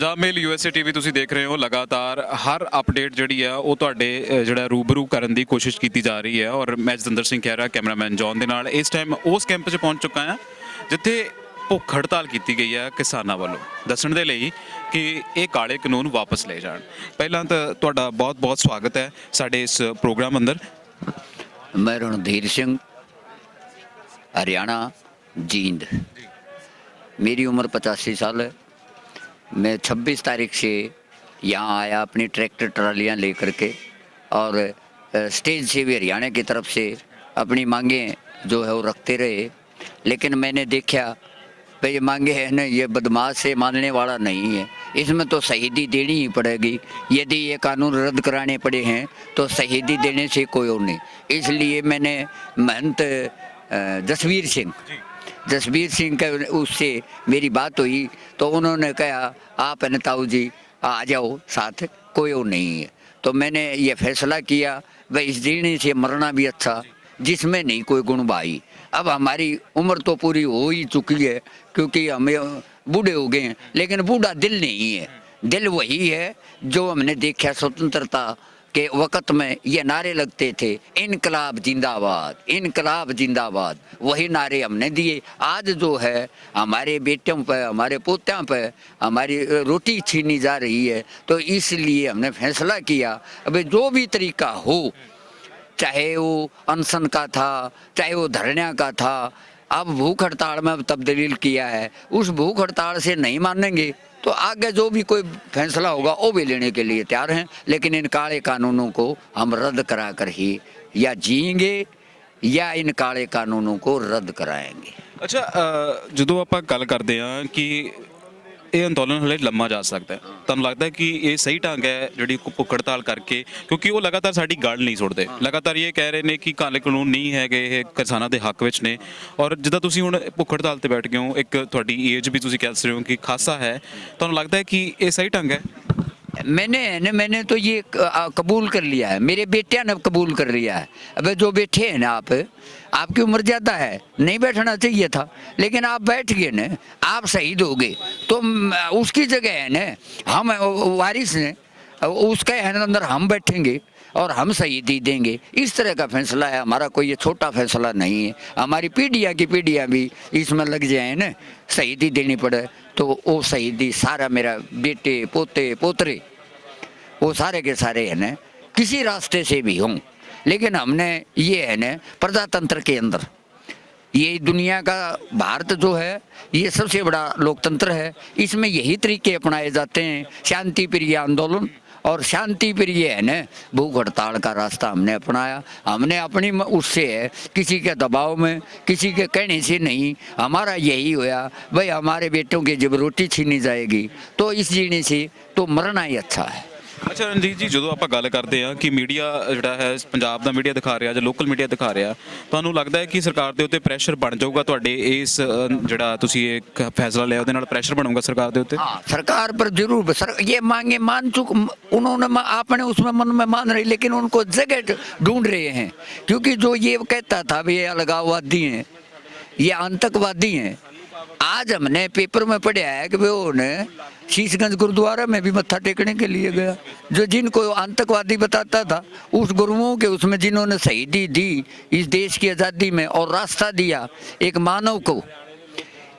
Punjab mail USA TV ਤੁਸੀਂ ਦੇਖ ਰਹੇ ਹੋ ਲਗਾਤਾਰ ਹਰ ਅਪਡੇਟ ਜਿਹੜੀ ਆ ਉਹ ਤੁਹਾਡੇ ਜਿਹੜਾ ਰੂਬਰੂ ਕਰਨ ਦੀ ਕੋਸ਼ਿਸ਼ ਕੀਤੀ ਜਾ ਰਹੀ ਹੈ ਔਰ ਮੈਂ ਜਤਿੰਦਰ ਸਿੰਘ ਖਹਿਰਾ ਕੈਮਰਾਮੈਨ ਜੌਨ ਦੇ ਨਾਲ ਇਸ ਟਾਈਮ ਉਸ ਕੈਂਪ 'ਚ ਪਹੁੰਚ ਚੁੱਕਾ ਹਾਂ ਜਿੱਥੇ ਭੁੱਖ ਹੜਤਾਲ ਕੀਤੀ ਗਈ ਹੈ ਕਿਸਾਨਾਂ ਵੱਲੋਂ ਦੱਸਣ ਦੇ ਲਈ ਕਿ ਇਹ ਕਾਲੇ ਕਾਨੂੰਨ ਵਾਪਸ ਲਏ ਜਾਣ। ਪਹਿਲਾਂ ਤਾਂ ਤੁਹਾਡਾ ਬਹੁਤ-ਬਹੁਤ ਸਵਾਗਤ ਹੈ ਸਾਡੇ ਇਸ ਪ੍ਰੋਗਰਾਮ ਅੰਦਰ। मैं रणधीर सिंह, हरियाणा, जींद। मेरी उम्र 85 साल है। मैं 26 तारीख से यहाँ आया अपनी ट्रैक्टर ट्रालियाँ लेकर के और स्टेज से भी हरियाणा की तरफ से अपनी मांगें जो है वो रखते रहे, लेकिन मैंने देखा भाई ये मांगे है ना, ये बदमाश से मानने वाला नहीं है। इसमें तो शहीदी देनी ही पड़ेगी। यदि ये कानून रद्द कराने पड़े हैं तो शहीदी देने से कोई और नहीं। इसलिए मैंने महंत जसवीर सिंह के उससे मेरी बात हुई तो उन्होंने कहा आप नेताऊ जी आ जाओ साथ, कोई और नहीं है। तो मैंने ये फैसला किया भाई इस जीने से मरना भी अच्छा जिसमें नहीं कोई गुण भाई। अब हमारी उम्र तो पूरी हो ही चुकी है क्योंकि हमें बूढ़े हो गए हैं, लेकिन बूढ़ा दिल नहीं है। दिल वही है जो हमने देखा स्वतंत्रता के वक़्त में ये नारे लगते थे, इनकलाब जिंदाबाद, इनकलाब जिंदाबाद। वही नारे हमने दिए। आज जो है हमारे बेटों पर, हमारे पोत्यों पर हमारी रोटी छीनी जा रही है, तो इसलिए हमने फैसला किया अभी जो भी तरीका हो, चाहे वो अनशन का था, चाहे वो धरने का था, अब भूख हड़ताल में तब्दील किया है। उस भूख हड़ताल से नहीं मानेंगे तो आगे जो भी कोई फैसला होगा वो भी लेने के लिए तैयार हैं, लेकिन इन काले कानूनों को हम रद्द करा कर ही या जिएंगे या इन काले कानूनों को रद्द कराएंगे। ਅੱਛਾ ਜਦੋਂ ਆਪਾਂ ਗੱਲ ਕਰਦੇ ਹਾਂ ਕਿ ਇਹ ਅੰਦੋਲਨ ਹਲੇ ਲੰਮਾ ਜਾ ਸਕਦਾ ਹੈ, ਤੁਹਾਨੂੰ ਲੱਗਦਾ ਹੈ ਕਿ ਇਹ ਸਹੀ ਢੰਗ ਹੈ ਜਿਹੜੀ ਭੁੱਖ ਹੜਤਾਲ ਕਰਕੇ, ਕਿਉਂਕਿ ਉਹ ਲਗਾਤਾਰ ਸਾਡੀ ਗੱਲ ਨਹੀਂ ਸੁਣਦੇ, ਲਗਾਤਾਰ ਇਹ ਕਹਿ ਰਹੇ ਨੇ ਕਿ ਕਾਲੇ ਕਾਨੂੰਨ ਨਹੀਂ ਹੈਗੇ, ਇਹ ਕਿਸਾਨਾਂ ਦੇ ਹੱਕ ਵਿੱਚ ਨੇ। ਔਰ ਜਿੱਦਾਂ ਤੁਸੀਂ ਹੁਣ ਭੁੱਖ ਹੜਤਾਲ ਤੇ ਬੈਠ ਗਏ ਹੋ, ਇੱਕ ਤੁਹਾਡੀ ਏਜ ਵੀ ਤੁਸੀਂ ਕਹਿ ਰਹੇ ਹੋ ਕਿ ਖਾਸਾ ਹੈ, ਤੁਹਾਨੂੰ ਲੱਗਦਾ ਹੈ ਕਿ ਇਹ ਸਹੀ ਢੰਗ ਹੈ? मैंने तो ये कबूल कर लिया है, मेरे बेटे ने कबूल कर लिया है। अब जो बैठे हैं ना, आपकी उम्र ज़्यादा है, नहीं बैठना चाहिए था, लेकिन आप बैठ गए ना, आप शहीद हो गए तो उसकी जगह है ना हम वारिस हैं, उसके अंदर हम बैठेंगे और हम शहीदी देंगे। इस तरह का फैसला है हमारा, कोई ये छोटा फैसला नहीं है। हमारी पीढ़ियाँ की पीढ़ियाँ भी इसमें लग जाए ना, शहीदी देनी पड़े तो वो शहीदी सारा मेरा बेटे पोते पोतरे वो सारे के सारे है ना किसी रास्ते से भी हों, लेकिन हमने ये है ना प्रजातंत्र के अंदर, ये दुनिया का भारत जो है ये सबसे बड़ा लोकतंत्र है, इसमें यही तरीके अपनाए जाते हैं। शांति प्रिय आंदोलन और शांति प्रिय है ना भूख हड़ताल का रास्ता हमने अपनाया। हमने अपनी उससे है, किसी के दबाव में, किसी के कहने से नहीं। हमारा यही होया भाई हमारे बेटों की जब रोटी छीनी जाएगी तो इस जीने से तो मरना ही अच्छा है। ਅੱਛਾ ਰਣਜੀਤ ਜੀ, ਜਦੋਂ ਆਪਾਂ ਗੱਲ ਕਰਦੇ ਹਾਂ ਕਿ ਮੀਡੀਆ ਜਿਹੜਾ ਹੈ ਪੰਜਾਬ ਦਾ ਮੀਡੀਆ ਦਿਖਾ ਰਿਹਾ ਜਾਂ ਲੋਕਲ ਮੀਡੀਆ ਦਿਖਾ ਰਿਹਾ, ਤੁਹਾਨੂੰ ਲੱਗਦਾ ਹੈ ਕਿ ਸਰਕਾਰ ਦੇ ਉੱਤੇ ਪ੍ਰੈਸ਼ਰ ਬਣ ਜਾਊਗਾ ਤੁਹਾਡੇ ਇਸ ਜਿਹੜਾ ਤੁਸੀਂ ਇੱਕ ਫੈਸਲਾ ਲਿਆ ਉਹਦੇ ਨਾਲ ਪ੍ਰੈਸ਼ਰ ਬਣੂਗਾ सरकार ਦੇ ਉੱਤੇ? हाँ, सरकार पर जरूर ये मांगे मान उन्होंने आपने उसमें मन में मान रही, लेकिन उनको जगह ढूंढ रहे हैं, क्योंकि जो ये कहता था भी ये अलगाववादी हैं, ये आतंकवादी हैं। आज हमने पेपर में पढ़ा है कि वो ने शीशगंज गुरुद्वारा में भी मत्था टेकने के लिए गया, जो जिनको आतंकवादी बताता था उस गुरुओं के उसमें जिन्होंने शहीदी दी इस देश की आज़ादी में और रास्ता दिया एक मानव को,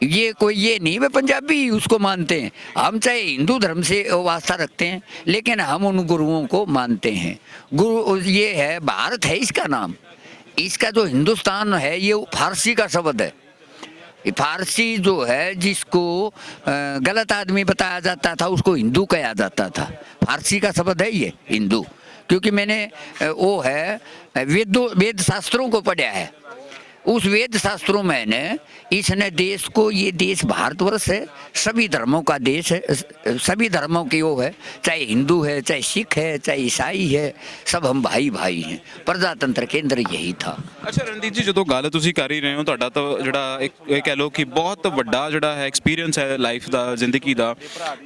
ये कोई ये नहीं वे पंजाबी उसको मानते हैं। हम चाहे हिंदू धर्म से वास्ता रखते हैं, लेकिन हम उन गुरुओं को मानते हैं। गुरु ये है, भारत है इसका नाम, इसका जो हिंदुस्तान है ये फारसी का शब्द है। फारसी जो है जिसको गलत आदमी बताया जाता था उसको हिंदू कहा जाता था। फारसी का शब्द है ये हिंदू, क्योंकि मैंने वो है वेद शास्त्रों को पढ़ा है। उस वेद शास्त्रों में ने इसने देश को, ये देश भारतवर्ष है, सभी धर्मों का देश है, सभी धर्मों की वो है, चाहे हिंदू है, चाहे सिख है, चाहे ईसाई है, सब हम भाई भाई हैं। प्रजातंत्र के अंदर यही था। ਅੱਛਾ ਰਣਜੀਤ ਜੀ, ਜਦੋਂ ਗੱਲ ਤੁਸੀਂ ਕਰ ਹੀ ਰਹੇ ਹੋ, ਤੁਹਾਡਾ ਤਾਂ ਜਿਹੜਾ ਇੱਕ ਇਹ ਕਹਿ ਲਓ ਕਿ ਬਹੁਤ ਵੱਡਾ ਜਿਹੜਾ ਹੈ ਐਕਸਪੀਰੀਅੰਸ ਹੈ ਲਾਈਫ ਦਾ, ਜ਼ਿੰਦਗੀ ਦਾ,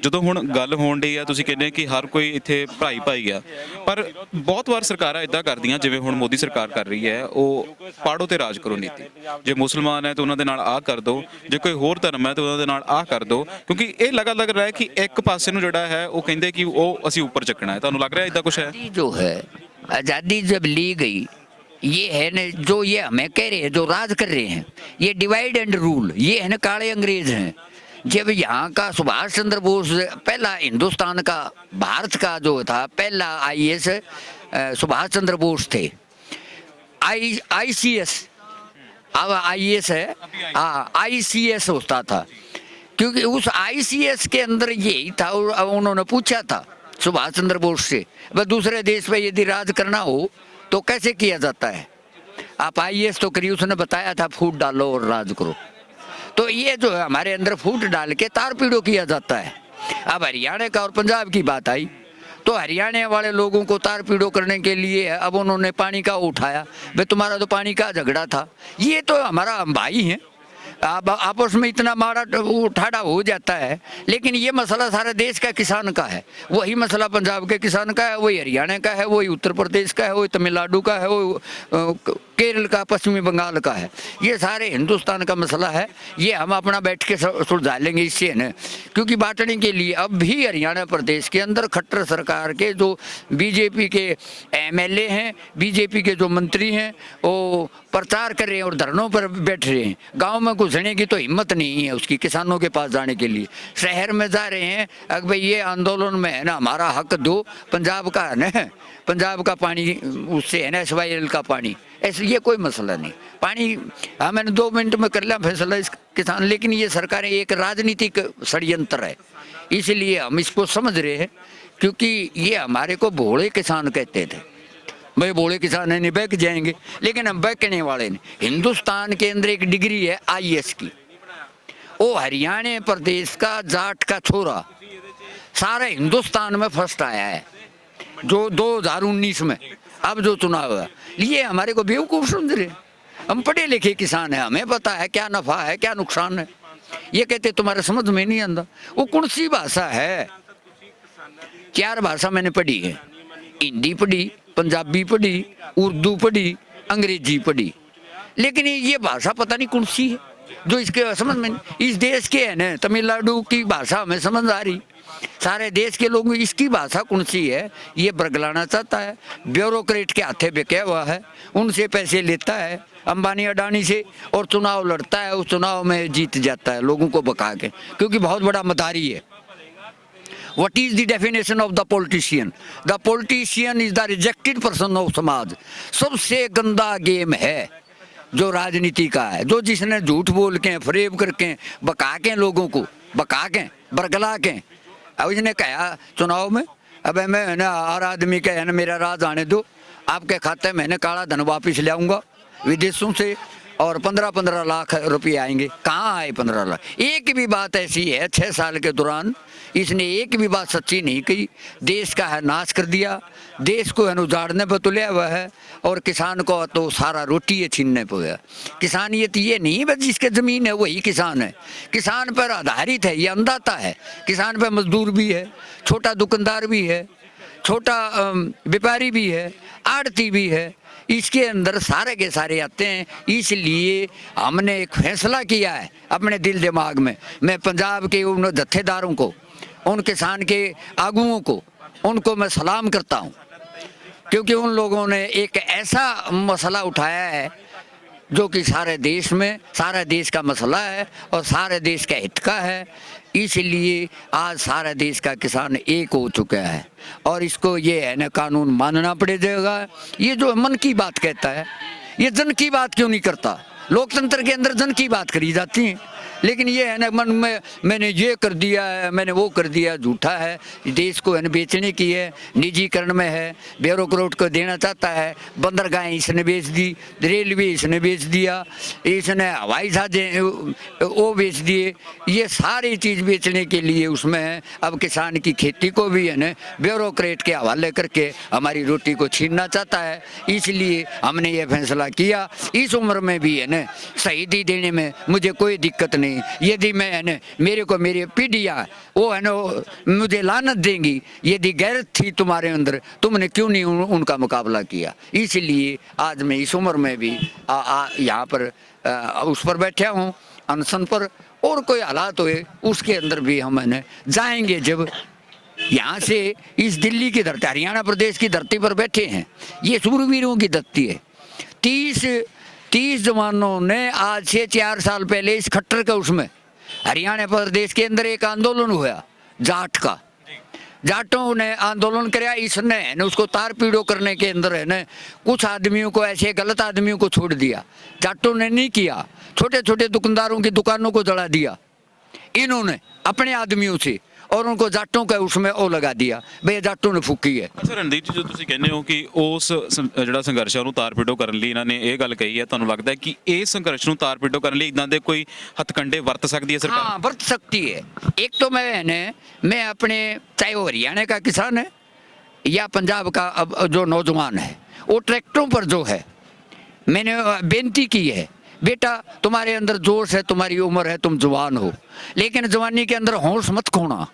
ਜਦੋਂ ਹੁਣ ਗੱਲ ਹੋਣ ਡਈ ਆ ਤੁਸੀਂ ਕਹਿੰਦੇ ਕਿ ਹਰ ਕੋਈ ਇੱਥੇ ਭਾਈ ਭਾਈ ਆ, ਪਰ ਬਹੁਤ ਵਾਰ ਸਰਕਾਰਾਂ ਇੱਦਾਂ ਕਰਦੀਆਂ ਜਿਵੇਂ ਹੁਣ ਮੋਦੀ ਸਰਕਾਰ ਕਰ ਰਹੀ ਹੈ, ਉਹ ਪਾੜੋ ਤੇ ਰਾਜ ਕਰੋ ਨੀਤੀ। ਜੇ ਮੁਸਲਮਾਨ ਹੈ ਤਾਂ ਉਹਨਾਂ ਦੇ ਨਾਲ ਆਹ ਕਰ ਦਿਓ, ਜੇ ਕੋਈ ਹੋਰ ਧਰਮ ਹੈ ਤਾਂ ਉਹਨਾਂ ਦੇ ਨਾਲ ਆਹ ਕਰ ਦਿਓ, ਕਿਉਂਕਿ ਇਹ ਲਗਾਤਾਰ ਲੱਗ ਰਿਹਾ ਹੈ ਕਿ ਇੱਕ ਪਾਸੇ ਨੂੰ ਜਿਹੜਾ ਹੈ ਉਹ ਕਹਿੰਦੇ ਕਿ ਉਹ ਅਸੀਂ ਉੱਪਰ ਚੱਕਣਾ ਹੈ। ਤੁਹਾਨੂੰ ਲੱਗ ਰਿਹਾ ਇਦਾਂ ਕੁਝ ਹੈ? आज़ादी जो है, आज़ादी जब ली गई, ये है न जो ये हमें कह रहे हैं, जो राज कर रहे हैं, ये डिवाइड एंड रूल, ये है न काले अंग्रेज हैं। जब यहाँ का सुभाष चंद्र बोस पहला हिंदुस्तान का, भारत का जो था पहला आईएएस सुभाष चंद्र बोस थे। आईसीएस, अब आईएएस है, हाँ आईसीएस होता था, क्योंकि उस आईसीएस के अंदर यही था। और अब उन्होंने पूछा था सुभाष चंद्र बोस से, वह दूसरे देश पे यदि राज करना हो तो कैसे किया जाता है, आप आईएएस तो करिए। उसने बताया था फूट डालो और राज करो। तो ये जो है हमारे अंदर फूट डाल के तार पीड़ो किया जाता है। अब हरियाणा का और पंजाब की बात आई तो हरियाणा वाले लोगों को तार पीड़ो करने के लिए अब उन्होंने पानी का उठाया, भाई तुम्हारा तो पानी का झगड़ा था। ये तो हमारा भाई है, अब आपस में इतना मारा ठाड़ा हो जाता है, लेकिन ये मसला सारे देश का किसान का है। वही मसला पंजाब के किसान का है, वही हरियाणा का है, वही उत्तर प्रदेश का है, वही तमिलनाडु का है, वो केरल का, पश्चिमी बंगाल का है। ये सारे हिंदुस्तान का मसला है। ये हम अपना बैठ के सुलझा लेंगे इससे न, क्योंकि बांटने के लिए अब भी हरियाणा प्रदेश के अंदर खट्टर सरकार के जो बीजेपी के एमएलए हैं, बीजेपी के जो मंत्री हैं, वो प्रचार कर रहे हैं और धरनों पर बैठ रहे हैं। गांव में घुसने की तो हिम्मत नहीं है उसकी, किसानों के पास जाने के लिए। शहर में जा रहे हैं, अगर भाई ये आंदोलन में है ना हमारा हक दो, पंजाब का है ना, पंजाब का पानी उससे है ना SYL का पानी, ऐसे ये कोई मसला नहीं। पानी हाँ मैंने 2 मिनट में कर लिया फैसला इस किसान, लेकिन ये सरकारें एक राजनीतिक षड्यंत्र है, इसलिए हम इसको समझ रहे हैं। क्योंकि ये हमारे को भोले किसान कहते थे, भाई भोले किसान है नहीं बहक जाएंगे, लेकिन हम बहकने वाले नहीं। हिंदुस्तान के अंदर एक डिग्री है आईएएस की, वो हरियाणा प्रदेश का जाट का छोरा सारे हिंदुस्तान में फर्स्ट आया है, जो 2019 में अब जो चुनाव हुआ। ये हमारे को बेवकूफ़ समझ रहे, हम पढ़े लिखे किसान हैं, हमें पता है क्या नफ़ा है क्या नुकसान है। ये कहते तुम्हारे समझ में नहीं आता। वो कौन सी भाषा है? 4 भाषा मैंने पढ़ी है, हिंदी पढ़ी, पंजाबी पढ़ी, उर्दू पढ़ी, अंग्रेजी पढ़ी, लेकिन ये भाषा पता नहीं कौन सी है जो इसके समझ में। इस देश के है ना तमिलनाडु की भाषा हमें समझ आ रही, सारे देश के लोगों इसकी भाषा कौन सी है ये बरगलाना चाहता है। ब्यूरोक्रेट के हाथे बेचा हुआ है, उनसे पैसे लेता है अंबानी अडानी से, और चुनाव लड़ता है, उस चुनाव में जीत जाता है लोगों को बका के, क्योंकि बहुत बड़ा मदारी है। What is the definition of the politician? The politician is the rejected person of समाज। सबसे गंदा गेम है जो राजनीति का है, जो जिसने झूठ बोल के फरेब करके बका के लोगों को बका के बरगला के। अब इसने कहा चुनाव में, अब मैं है ना हर आदमी का है ना मेरा राज आने दो, आपके खाते में मैंने काला धन वापिस ले आऊँगा विदेशों से, और 15-15 लाख रुपये आएंगे। कहाँ आए 15 लाख? एक भी बात ऐसी है 6 साल के दौरान इसने एक भी बात सच्ची नहीं कही। देश का है नाश कर दिया, देश को है उजाड़ने पर तुला हुआ है, और किसान को तो सारा रोटी है छीनने पर गया। किसानियत ये नहीं बस जिसके ज़मीन है वही किसान है, किसान पर आधारित है, ये अन्नदाता है। किसान पर मजदूर भी है, छोटा दुकानदार भी है, छोटा व्यापारी भी है, आड़ती भी है, इसके अंदर सारे के सारे आते हैं। इसलिए हमने एक फैसला किया है अपने दिल दिमाग में, मैं पंजाब के उन जत्थेदारों को, उन किसान के आगुओं को, उनको मैं सलाम करता हूँ, क्योंकि उन लोगों ने एक ऐसा मसला उठाया है जो कि सारे देश में, सारे देश का मसला है और सारे देश का हित का है। इसलिए आज सारा देश का किसान एक हो चुका है, और इसको ये है ना कानून मानना पड़ेगा। ये जो मन की बात कहता है, ये जन की बात क्यों नहीं करता? लोकतंत्र के अंदर जन की बात करी जाती है, लेकिन ये है ना मन में मैंने ये कर दिया है, मैंने वो कर दिया, झूठा है। देश को है ना बेचने की है, निजीकरण में है, ब्यूरोक्रेट को देना चाहता है। बंदरगाहें इसने बेच दी, रेलवे इसने बेच दिया, इसने हवाई जहाजें वो बेच दिए। ये सारी चीज़ बेचने के लिए उसमें है। अब किसान की खेती को भी है ना ब्यूरोक्रेट के हवाले करके हमारी रोटी को छीनना चाहता है। इसलिए हमने ये फैसला किया, इस उम्र में भी है ना शहीदी देने में मुझे कोई दिक्कत नहीं, यदि मैं है न मेरे को मेरी पीढ़ियाँ वो है न मुझे लानत देंगी, यदि गैरत थी तुम्हारे अंदर तुमने क्यों नहीं उनका मुकाबला किया। इसलिए आज मैं इस उम्र में भी यहाँ पर उस पर बैठा हूँ अनशन पर, और कोई हालात हुए उसके अंदर भी हम है न जाएंगे। जब यहाँ से इस दिल्ली की धरती, हरियाणा प्रदेश की धरती पर बैठे हैं, ये सूरवीरों की धरती है। 30 जवानों ने आज से 4 साल पहले इस खट्टर का उसमें हरियाणा प्रदेश के अंदर एक आंदोलन हुआ जाट का, जाटों ने आंदोलन कराया। इसने है न उसको तार पीड़ो करने के अंदर है न कुछ आदमियों को, ऐसे गलत आदमियों को छोड़ दिया। जाटों ने नहीं किया, छोटे छोटे दुकानदारों की दुकानों को जला दिया इन्होंने अपने आदमियों से, और उनको जाटों का उसमें ਉਹ ਲਗਾ ਦਿਆ ਬਈ ਜਾਟੋਂ ਨੇ ਫੂਕੀ ਹੈ। ਅੱਛਾ ਰਣਦੀਪ ਜੀ, ਜੋ ਤੁਸੀਂ ਕਹਿੰਦੇ ਹੋ ਕਿ ਉਸ ਜਿਹੜਾ ਸੰਘਰਸ਼ ਹੈ ਉਹਨੂੰ ਤਾਰ ਪੀੜੋ ਕਰਨ ਲਈ ਇਹਨਾਂ ਨੇ ਇਹ ਗੱਲ ਕਹੀ ਹੈ, ਤੁਹਾਨੂੰ ਲੱਗਦਾ ਹੈ ਕਿ ਇਹ ਸੰਘਰਸ਼ ਨੂੰ ਤਾਰ ਪੀੜੋ ਕਰਨ ਲਈ ਇਦਾਂ ਦੇ ਕੋਈ ਹੱਥਕੰਡੇ ਵਰਤ ਸਕਦੀ ਹੈ ਸਰਕਾਰ? हाँ बरत सकती है। एक तो मैं अपने, चाहे वो हरियाणा का किसान है या पंजाब का अब जो नौजवान है, वो ट्रैक्टरों पर जो है मैंने बेनती की है, बेटा तुम्हारे अंदर जोश है, तुम्हारी उम्र है, तुम जवान हो, लेकिन जवानी के अंदर होश मत खोना।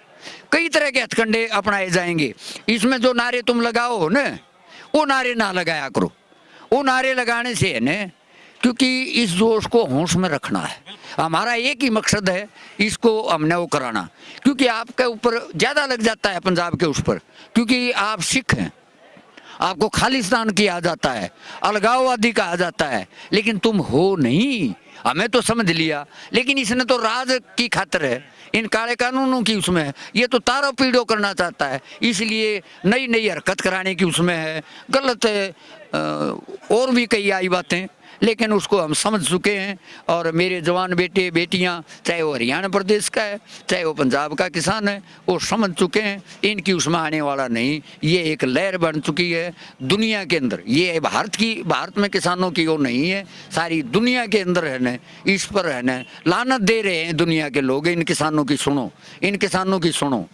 कई तरह के हथकंडे अपनाए जाएंगे। इसमें जो नारे तुम लगाओ न, वो नारे ना लगाया करो। वो नारे लगाने से है न, क्योंकि इस जोश को होश में रखना है। हमारा एक ही मकसद है, इसको हमने वो कराना, क्योंकि आपके ऊपर ज़्यादा लग जाता है पंजाब के उस पर, क्योंकि आप सिख हैं, आपको खालिस्तान किया जाता है, अलगाववादी कहा जाता है, लेकिन तुम हो नहीं। हमें तो समझ लिया, लेकिन इसने तो राज की खातिर है, इन काले कानूनों की उसमें है, ये तो तारों पीड़ो करना चाहता है, इसलिए नई नई हरकत कराने की उसमें है। गलत है, और भी कई आई बातें, लेकिन उसको हम समझ चुके हैं। और मेरे जवान बेटे बेटियां, चाहे वो हरियाणा प्रदेश का है, चाहे वो पंजाब का किसान है, वो समझ चुके हैं इनकी उसमें आने वाला नहीं। ये एक लहर बन चुकी है दुनिया के अंदर। ये भारत में किसानों की वो नहीं है, सारी दुनिया के अंदर है न इस पर है न लानत दे रहे हैं दुनिया के लोग। इन किसानों की सुनो, इन किसानों की सुनो।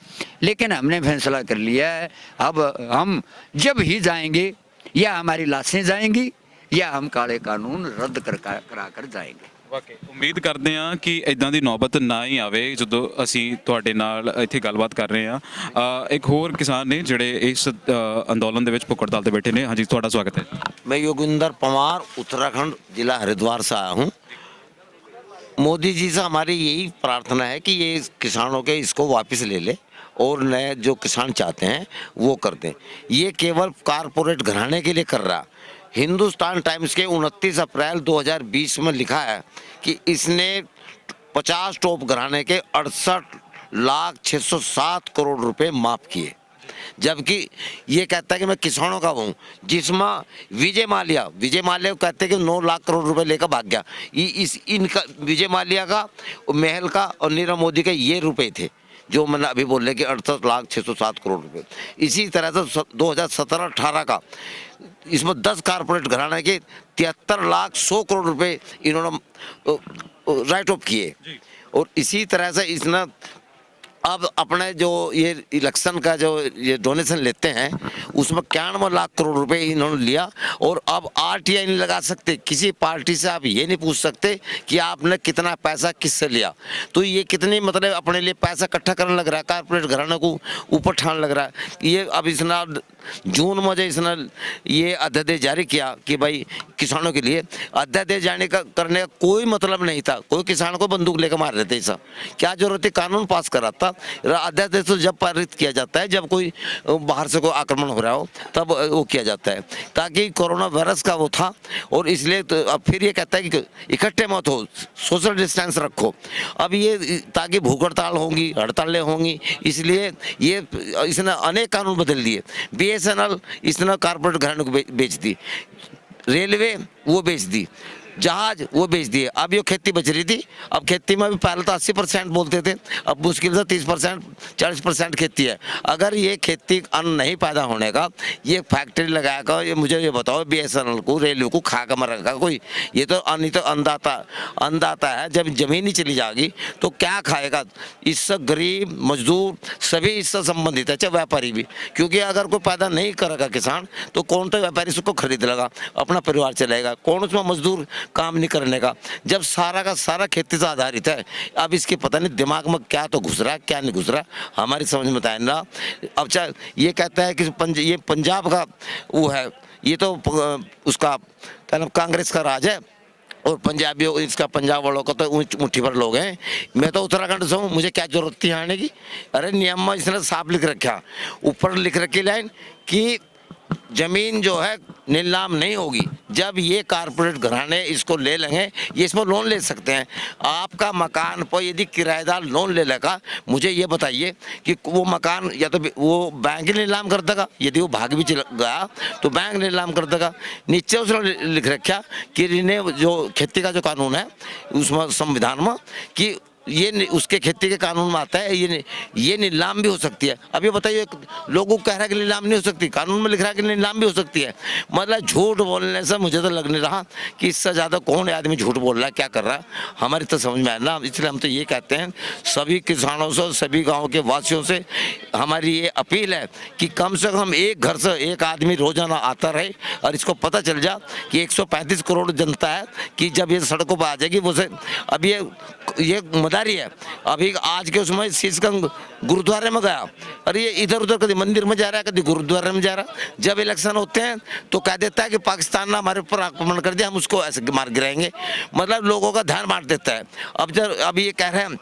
लेकिन हमने फैसला कर लिया है, अब हम जब ही जाएंगे, या हमारी लाशें जाएंगी या हम काले कानून रद्द करा कर जाएंगे। ਵਾਕਈ ਉਮੀਦ ਕਰਦੇ ਹਾਂ ਕਿ ਇਦਾਂ ਦੀ ਨੌਬਤ ਨਾ ਹੀ ਆਵੇ ਜਦੋਂ ਅਸੀਂ ਤੁਹਾਡੇ ਨਾਲ ਇੱਥੇ ਗੱਲਬਾਤ ਕਰ ਰਹੇ ਹਾਂ। ਇੱਕ ਹੋਰ ਕਿਸਾਨ ਨੇ ਜਿਹੜੇ ਇਸ ਅੰਦੋਲਨ ਦੇ ਵਿੱਚ ਭੁੱਖੜਤਾਲ ਤੇ ਬੈਠੇ ਨੇ। ਹਾਂਜੀ, ਤੁਹਾਡਾ ਸਵਾਗਤ ਹੈ। मैं योगिंदर पवार उत्तराखंड जिला हरिद्वार से आया हूँ। मोदी जी से हमारी यही प्रार्थना है कि ये किसानों के इसको वापस ले ले और नए जो किसान चाहते हैं वो कर दें। ये केवल कारपोरेट घराने के लिए कर रहा। हिंदुस्तान टाइम्स के 29 अप्रैल 2020 में लिखा है कि इसने 50 टॉप घराने के 68,607 करोड़ रुपए माफ किए, जबकि ये कहता है कि मैं किसानों का हूँ, जिसमें विजय माल्या को कहते हैं कि 9 लाख करोड़ रुपए लेकर भाग गया। इनका विजय माल्या का, महल का और नीरव मोदी के ये रुपए थे जो मैंने अभी बोले कि 68,607 करोड़ रुपए। इसी तरह से 2017-18 का इसमें 10 कारपोरेट घराने के 73,100 करोड़ रुपए इन्होंने राइट ऑफ किए। और इसी तरह से इसने अब अपने जो ये इलेक्शन का जो ये डोनेशन लेते हैं उसमें 91 लाख करोड़ रुपए इन्होंने लिया। और अब RTI नहीं लगा सकते, किसी पार्टी से आप ये नहीं पूछ सकते कि आपने कितना पैसा किससे लिया। तो ये कितनी मतलब अपने लिए पैसा इकट्ठा करने लग रहा है, कारपोरेट घराने को ऊपर ठान लग रहा है। ये अब इसने जून में जो इसने ये अध्यादेश जारी किया कि भाई किसानों के लिए अध्यादेश जारी करने का कोई मतलब नहीं था। कोई किसान को बंदूक लेकर मार रहे थे, ऐसा क्या जरूरत है कानून पास करा था। अध्यादेश तो जब पारित किया जाता है जब कोई बाहर से कोई आक्रमण हो रहा हो तब वो किया जाता है, ताकि कोरोना वायरस का वो था। और इसलिए तो अब फिर ये कहता है कि इकट्ठे मत हो, सोशल डिस्टेंस रखो। अब ये ताकि भूख हड़ताल होंगी, हड़तालें होंगी, इसलिए ये इसने अनेक कानून बदल दिए। BSNL इसने कारपोरेट घराने को बेच दी, रेलवे वो बेच दी, जहाज वो बेच दिए। अब ये खेती बच रही थी, अब खेती में भी पहले तो 80% बोलते थे, अब मुश्किल से 30% 40% खेती है। अगर ये खेती अन्न नहीं पैदा होने का, ये फैक्ट्री लगाएगा, ये मुझे ये बताओ BSNL को, रेलवे को खा कर मरेगा कोई? ये तो नहीं तो अन्नदाता है। जब जमीन ही चली जाएगी तो क्या खाएगा? इससे गरीब मजदूर सभी इससे संबंधित है, चाहे व्यापारी भी, क्योंकि अगर कोई पैदा नहीं करेगा किसान तो कौन तो व्यापारी उसको खरीद लेगा, अपना परिवार चलेगा, कौन उसमें मजदूर काम नहीं करने का, जब सारा का सारा खेती से आधारित है। अब इसके पता नहीं दिमाग में क्या तो घुस रहा है क्या नहीं घुस रहा है, हमारी समझ में आया ना। अब चाहे ये कहता है कि ये पंजाब का वो है, ये तो उसका क्या नाम कांग्रेस का राज है, और पंजाबियों इसका पंजाब वालों का तो मुट्ठी भर लोग हैं। मैं तो उत्तराखंड से हूँ, मुझे क्या जरूरत थी आने की। अरे नियम में इसने साफ लिख रखा, ऊपर लिख रखी लाइन कि जमीन जो है नीलाम नहीं होगी। जब ये कारपोरेट घराने इसको ले लेंगे, ये इसमें लोन ले सकते हैं। आपका मकान पर यदि किराएदार लोन ले लेगा, मुझे ये बताइए कि वो मकान या तो वो बैंक नीलाम कर देगा, यदि वो भाग भी चला गया तो बैंक नीलाम कर देगा। नीचे उसने लिख रखा कि रिने जो खेती का जो कानून है उसमें संविधान में कि ये उसके खेती के कानून में आता है, ये नीलाम भी हो सकती है। अब ये बताइए, लोगों को कह रहा है कि नीलाम नहीं हो सकती, कानून में लिख रहा है कि नीलाम भी हो सकती है। मतलब झूठ बोलने से मुझे तो लग नहीं रहा कि इससे ज़्यादा कौन आदमी झूठ बोल रहा है, क्या कर रहा है, हमारी तो समझ में आया ना। इसलिए हम तो ये कहते हैं सभी किसानों से, सभी गाँव के वासियों से हमारी ये अपील है कि कम से कम एक घर से एक आदमी रोजाना आता रहे और इसको पता चल जा कि 135 करोड़ जनता है कि जब ये सड़कों पर आ जाएगी वो से। अब ये मदारी है। अभी आज के उसमें शीशगंज गुरुद्वारे में गया, अरे ये इधर उधर कभी मंदिर में जा रहा है, कभी गुरुद्वारे में जा रहा है। जब इलेक्शन होते हैं तो कह देता है कि पाकिस्तान ने हमारे ऊपर आक्रमण कर दिया, हम उसको ऐसे मार गिराएंगे। मतलब लोगों का ध्यान बांट देता है। अब ये कह रहे हैं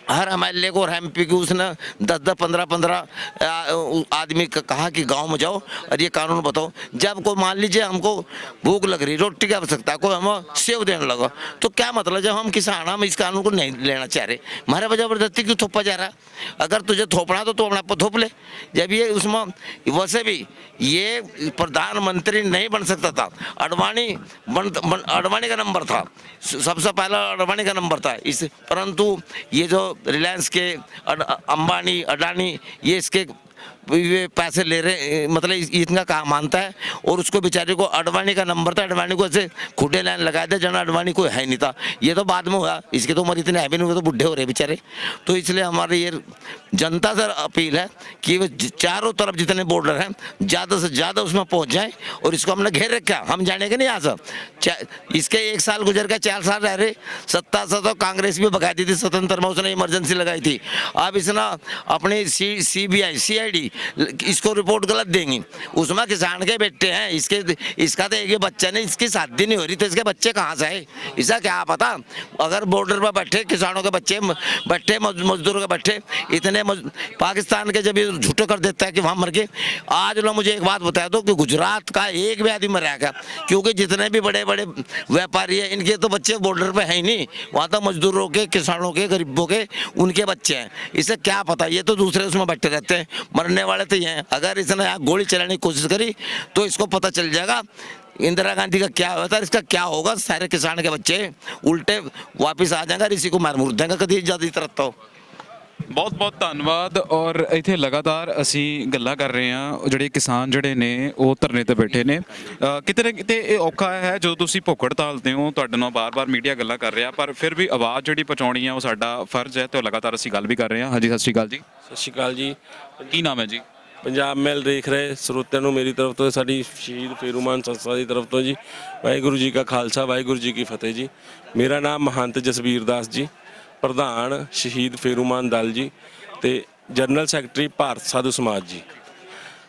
हर MLA को और MP को उसने 10-10, 15-15 आदमी कहा कि गांव में जाओ और ये कानून बताओ। जब को मान लीजिए हमको भूख लग रही, रोटी की आवश्यकता, कोई हमें सेव देने लगा, तो क्या मतलब जब हम किसान हम इस कानून को नहीं लेना चाह रहे, हमारे पर जबरदस्ती क्यों थोपा जा रहा है? अगर तुझे थोपना तो अपना पर थोप ले। जब ये उसमें वैसे भी ये प्रधानमंत्री नहीं बन सकता था, अडवाणी का नंबर था, सबसे पहला अडवाणी का नंबर था इस, परंतु ये जो रिलायंस के अंबानी अडानी ये इसके ये पैसे ले रहे, मतलब इतना काम मानता है। और उसको बेचारे को अडवाणी का नंबर था, अडवाणी को ऐसे खुटे लाइन लगा दे, जन अडवाणी कोई है नहीं था। ये तो बाद में हुआ, इसके तो उम्र इतने है भी नहीं हुए, तो बुढ़े हो रहे बेचारे। तो इसलिए हमारी ये जनता से अपील है कि वो चारों तरफ जितने बॉर्डर हैं ज़्यादा से ज़्यादा उसमें पहुँच जाए। और इसको हमने घेर रखा, हम जानेंगे नहीं यहाँ से। इसके 1 साल गुजर गया, 4 साल रह रहे, सत्ता से तो कांग्रेस भी भगा दी थी स्वतंत्र में, उसने इमरजेंसी लगाई थी। अब इसने अपनी CBI CID इसको रिपोर्ट गलत देंगी, उसमें किसान के बेटे हैं, इसका तो एक बच्चा नहीं, इसकी शादी नहीं हो रही, तो इसके बच्चे कहाँ से है, इसका क्या पता। अगर बॉर्डर पर बैठे किसानों के बच्चे बैठे, मजदूरों के बैठे, इतने पाकिस्तान के जब ये झूठे कर देता है कि वहाँ मर गए। आज लोग मुझे एक बात बता दो कि गुजरात का एक भी आदमी मरा क्या? क्योंकि जितने भी बड़े बड़े व्यापारी हैं इनके तो बच्चे बॉर्डर पे है ही नहीं, वहाँ तो मजदूरों के, किसानों के, गरीबों के, उनके बच्चे हैं। इसे क्या पता, ये तो दूसरे उसमें बैठे रहते हैं, मरने वाले तो ये हैं। अगर इसने यहाँ गोली चलाने की कोशिश करी तो इसको पता चल जाएगा इंदिरा गांधी का क्या हुआ था, इसका क्या होगा। सारे किसान के बच्चे उल्टे वापिस आ जाएंगे, इसी को मार मुर देंगे कभी ज़्यादा तरह। तो ਬਹੁਤ ਬਹੁਤ ਧੰਨਵਾਦ। ਔਰ ਇੱਥੇ ਲਗਾਤਾਰ ਅਸੀਂ ਗੱਲਾਂ ਕਰ ਰਹੇ ਹਾਂ, ਜਿਹੜੇ ਕਿਸਾਨ ਜਿਹੜੇ ਨੇ ਉਹ ਧਰਨੇ ਤੇ ਬੈਠੇ ਨੇ। ਕਿਤੇ ਨਾ ਕਿਤੇ ਇਹ ਔਖਾ ਹੈ ਜਦੋਂ ਤੁਸੀਂ ਭੁੱਖ ਹੜਤਾਲ ਤੇ ਹੋ, ਤੁਹਾਡੇ ਨਾਲ ਬਾਰ-ਬਾਰ ਮੀਡੀਆ ਗੱਲਾਂ ਕਰ ਰਿਹਾ, ਪਰ ਫਿਰ ਵੀ ਆਵਾਜ਼ ਜਿਹੜੀ ਪਹੁੰਚਾਉਣੀ ਹੈ ਉਹ ਸਾਡਾ ਫਰਜ਼ ਹੈ, ਤੇ ਉਹ ਲਗਾਤਾਰ ਅਸੀਂ ਗੱਲ ਵੀ ਕਰ ਰਹੇ ਹਾਂ। ਹਾਂਜੀ, ਸਤਿ ਸ਼੍ਰੀ ਅਕਾਲ ਜੀ। ਸਤਿ ਸ਼੍ਰੀ ਅਕਾਲ ਜੀ। ਕੀ ਨਾਮ ਹੈ ਜੀ? ਪੰਜਾਬ ਮੈਲ ਦੇਖ ਰਹੇ ਸਰੋਤਿਆਂ ਨੂੰ ਮੇਰੀ ਤਰਫ ਤੋਂ, ਸਾਡੀ ਸ਼ਹੀਦ ਫੇਰੂਮਾਨ ਸੰਸਥਾ ਦੀ ਤਰਫ ਤੋਂ ਜੀ, ਵਾਹਿਗੁਰੂ ਜੀ ਕਾ ਖਾਲਸਾ ਵਾਹਿਗੁਰੂ ਜੀ ਕੀ ਫਤਿਹ ਜੀ। ਮੇਰਾ ਨਾਮ ਮਹੰਤ ਜਸਵੀਰ ਦਾਸ ਜੀ, ਪ੍ਰਧਾਨ ਸ਼ਹੀਦ ਫੇਰੂਮਾਨ ਦਲ ਜੀ ਤੇ ਜਨਰਲ ਸੈਕਟਰੀ ਭਾਰਤ ਸਾਧੂ ਸਮਾਜ ਜੀ।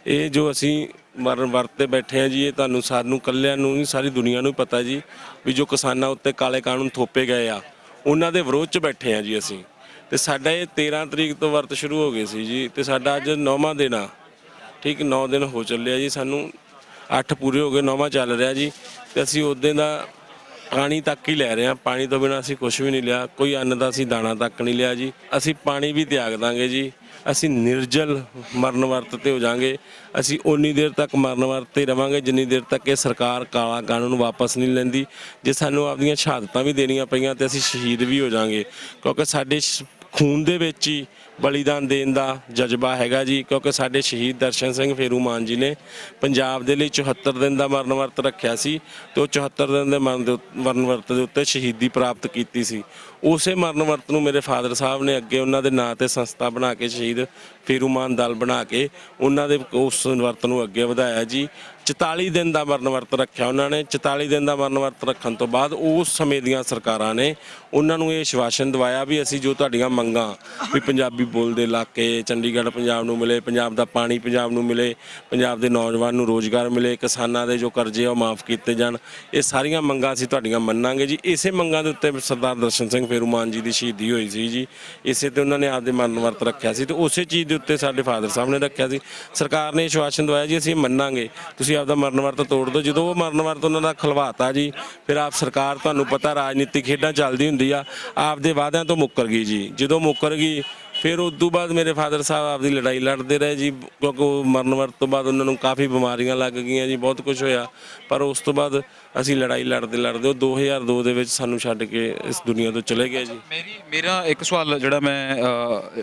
ਇਹ ਜੋ ਅਸੀਂ ਮਰਨ ਵਰਤ ਤੇ ਬੈਠੇ ਹਾਂ ਜੀ, ਇਹ ਤੁਹਾਨੂੰ ਸਾਨੂੰ ਇਕੱਲਿਆਂ ਨੂੰ ਨਹੀਂ, ਸਾਰੀ ਦੁਨੀਆ ਨੂੰ ਪਤਾ ਜੀ ਵੀ ਜੋ ਕਿਸਾਨਾਂ ਉੱਤੇ ਕਾਲੇ ਕਾਨੂੰਨ ਥੋਪੇ ਗਏ ਆ, ਉਹਨਾਂ ਦੇ ਵਿਰੋਧ 'ਚ ਬੈਠੇ ਹਾਂ ਜੀ ਅਸੀਂ। ਤੇ ਸਾਡਾ ਇਹ 13 ਤਰੀਕ ਤੋਂ ਵਰਤ ਸ਼ੁਰੂ ਹੋ ਗਏ ਸੀ ਜੀ, ਤੇ ਸਾਡਾ ਅੱਜ 9ਵਾਂ ਦਿਨ ਆ। ਠੀਕ 9 ਦਿਨ ਹੋ ਚੱਲਿਆ ਜੀ, ਸਾਨੂੰ 8 ਪੂਰੇ ਹੋ ਗਏ, 9ਵਾਂ ਚੱਲ ਰਿਹਾ ਜੀ। ਤੇ ਅਸੀਂ ਉਦੋਂ ਦਾ ਪਾਣੀ ਤੱਕ ਹੀ ਲੈ ਰਹੇ ਹਾਂ, ਪਾਣੀ ਤੋਂ ਬਿਨਾਂ ਅਸੀਂ ਕੁਝ ਵੀ ਨਹੀਂ ਲਿਆ, ਕੋਈ ਅੰਨ ਦਾ ਅਸੀਂ ਦਾਣਾ ਤੱਕ ਨਹੀਂ ਲਿਆ ਜੀ। ਅਸੀਂ ਪਾਣੀ ਵੀ ਤਿਆਗ ਦਾਂਗੇ ਜੀ, ਅਸੀਂ ਨਿਰਜਲ ਮਰਨ ਵਰਤ ਤੇ ਹੋ ਜਾਾਂਗੇ। ਅਸੀਂ ਉਨੀ ਦੇਰ ਤੱਕ ਮਰਨ ਵਰਤ ਤੇ ਰਵਾਂਗੇ ਜਿੰਨੀ ਦੇਰ ਤੱਕ ਇਹ ਸਰਕਾਰ ਕਾਲਾ ਕਾਨੂੰਨ ਵਾਪਸ ਨਹੀਂ ਲੈਂਦੀ। ਜੇ ਸਾਨੂੰ ਆਪਣੀਆਂ ਸ਼ਹਾਦਤਾਂ ਵੀ ਦੇਣੀਆਂ ਪਈਆਂ ਤੇ ਅਸੀਂ ਸ਼ਹੀਦ ਵੀ ਹੋ ਜਾਾਂਗੇ, ਕਿਉਂਕਿ ਸਾਡੇ ਖੂਨ ਦੇ ਵਿੱਚ ਹੀ ਬਲੀਦਾਨ ਦੇਣ ਦਾ ਜਜ਼ਬਾ ਹੈਗਾ ਜੀ। ਕਿਉਂਕਿ ਸਾਡੇ ਸ਼ਹੀਦ ਦਰਸ਼ਨ ਸਿੰਘ ਫੇਰੂਮਾਨ ਜੀ ਨੇ ਪੰਜਾਬ ਦੇ ਲਈ 74 ਦਿਨ ਦਾ ਮਰਨ ਵਰਤ ਰੱਖਿਆ ਸੀ, ਤੇ ਉਹ 74 ਦਿਨ ਦੇ ਮਰਨ ਵਰਤ ਦੇ ਉੱਤੇ ਸ਼ਹੀਦੀ ਪ੍ਰਾਪਤ ਕੀਤੀ ਸੀ। ਉਸੇ ਮਰਨ ਵਰਤ ਨੂੰ ਮੇਰੇ ਫਾਦਰ ਸਾਹਿਬ ਨੇ ਅੱਗੇ ਉਹਨਾਂ ਦੇ ਨਾਂ 'ਤੇ ਸੰਸਥਾ ਬਣਾ ਕੇ ਸ਼ਹੀਦ ਫੇਰੂਮਾਨ ਦਲ ਬਣਾ ਕੇ ਉਹਨਾਂ ਦੇ ਉਸ ਵਰਤ ਨੂੰ ਅੱਗੇ ਵਧਾਇਆ ਜੀ। 44 ਦਿਨ ਦਾ ਮਰਨ ਵਰਤ ਰੱਖਿਆ ਉਹਨਾਂ ਨੇ। 44 ਦਿਨ ਦਾ ਮਰਨ ਵਰਤ ਰੱਖਣ ਤੋਂ ਬਾਅਦ ਉਸ ਸਮੇਂ ਦੀਆਂ ਸਰਕਾਰਾਂ ਨੇ ਉਹਨਾਂ ਨੂੰ ਇਹ ਆਸ਼ਵਾਸਨ ਦਿਵਾਇਆ ਵੀ ਅਸੀਂ ਜੋ ਤੁਹਾਡੀਆਂ ਮੰਗਾਂ ਵੀ ਪੰਜਾਬੀ ਬੋਲਦੇ ਇਲਾਕੇ ਚੰਡੀਗੜ੍ਹ ਪੰਜਾਬ ਨੂੰ ਮਿਲੇ, ਪੰਜਾਬ ਦਾ ਪਾਣੀ ਪੰਜਾਬ ਨੂੰ ਮਿਲੇ, ਪੰਜਾਬ ਦੇ ਨੌਜਵਾਨ ਨੂੰ ਰੋਜ਼ਗਾਰ ਮਿਲੇ, ਕਿਸਾਨਾਂ ਦੇ ਜੋ ਕਰਜ਼ੇ ਆ ਉਹ ਮਾਫ ਕੀਤੇ ਜਾਣ, ਇਹ ਸਾਰੀਆਂ ਮੰਗਾਂ ਅਸੀਂ ਤੁਹਾਡੀਆਂ ਮੰਨਾਂਗੇ ਜੀ। ਇਸੇ ਮੰਗਾਂ ਦੇ ਉੱਤੇ ਸਰਦਾਰ ਦਰਸ਼ਨ ਸਿੰਘ ਫੇਰੂਮਾਨ ਜੀ ਦੀ ਸ਼ਹੀਦੀ ਹੋਈ ਸੀ ਜੀ। ਇਸੇ ਤੇ ਉਹਨਾਂ ਨੇ ਆਪਦੇ ਮਰਨ ਵਰਤ ਰੱਖਿਆ ਸੀ ਤੇ ਉਸੇ ਚੀਜ਼ ਦੇ ਉੱਤੇ ਸਾਡੇ ਫਾਦਰ ਸਾਹਿਬ ਨੇ ਰੱਖਿਆ ਸੀ। ਸਰਕਾਰ ਨੇ ਆਸ਼ਵਾਸਨ ਦਵਾਇਆ ਜੀ ਅਸੀਂ ਮੰਨਾਂਗੇ, ਤੁਸੀਂ ਆਪਦਾ ਮਰਨ ਵਰਤ ਤੋੜ ਦਿਓ। ਜਦੋਂ ਉਹ ਮਰਨ ਵਰਤ ਉਹਨਾਂ ਦਾ ਖਲਵਾਤਾ ਜੀ, ਫਿਰ ਆਪ ਸਰਕਾਰ ਤੁਹਾਨੂੰ ਪਤਾ ਰਾਜਨੀਤਿਕ ਖੇਡਾਂ ਚੱਲਦੀ ਹੁੰਦੀ ਆ, ਆਪਦੇ ਵਾਅਦਿਆਂ ਤੋਂ ਮੁੱਕਰ ਗਈ ਜੀ। ਜਦੋਂ ਮੁੱਕਰ ਗਈ ਫਿਰ ਉਸ ਤੋਂ ਬਾਅਦ ਮੇਰੇ ਫਾਦਰ ਸਾਹਿਬ ਆਪਦੀ ਲੜਾਈ ਲੜਦੇ ਰਹੇ ਜੀ, ਕਿਉਂਕਿ ਉਹ ਮਰਨ ਵਰਤ ਤੋਂ ਬਾਅਦ ਉਹਨਾਂ ਨੂੰ ਕਾਫੀ ਬਿਮਾਰੀਆਂ ਲੱਗ ਗਈਆਂ ਜੀ, ਬਹੁਤ ਕੁਝ ਹੋਇਆ। ਪਰ ਉਸ ਤੋਂ ਬਾਅਦ ਅਸੀਂ ਲੜਾਈ ਲੜਦੇ ਉਹ 2002 ਦੇ ਵਿੱਚ ਸਾਨੂੰ ਛੱਡ ਕੇ ਇਸ ਦੁਨੀਆ ਤੋਂ ਚਲੇ ਗਏ ਜੀ। ਮੇਰਾ ਇੱਕ ਸਵਾਲ ਜਿਹੜਾ ਮੈਂ